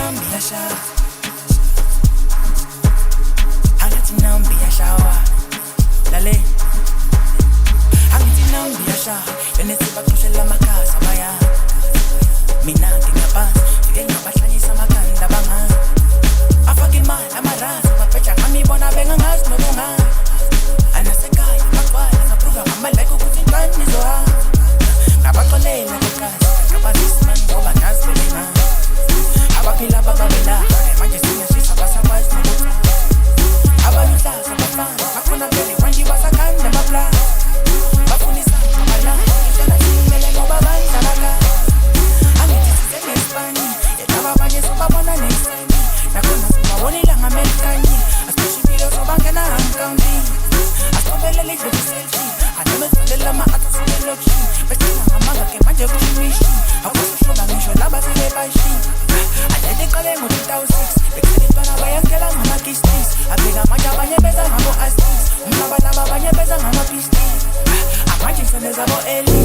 nambiasha angithi nambiashawa lale angithi nambiasha enesibaxoshela amakhasa baya mina ngingaphansi ngike ngabahlanyisa amakhanda bangazi afake imali amarasa bapheja ngamibona bengangazi nobungazi anasekhaya bagcwala ngapruva ngamalike ukuthi intwana nizohamba ngabaxolela ngekazi ngabazisimani ngoba nazi bebengazi abaphila bababela manje sinyashisa basakwazi nokuthi abaluhlaza abafana bakhona vele manje basakhanda amaplani bafundisa amalanga indlela simele ngoba bandla baka angithi sisenespani etaba abanye sobabona nesani nakhona sibabonela ngamelikanye asibeshipile sobangena hancounting asibabelele idlovu selfie anemesalela ama-atasilelokushi besina ngamanga ke manje kushimishi akusoshoba ngisho laba sebebashi athethe qale ngo-2006 bekhele intwana bayangela ngama-kistis abheka manje abanye beza ngabo-astis umlabalaba abanye beza ngama-pistis amanje senezabo eli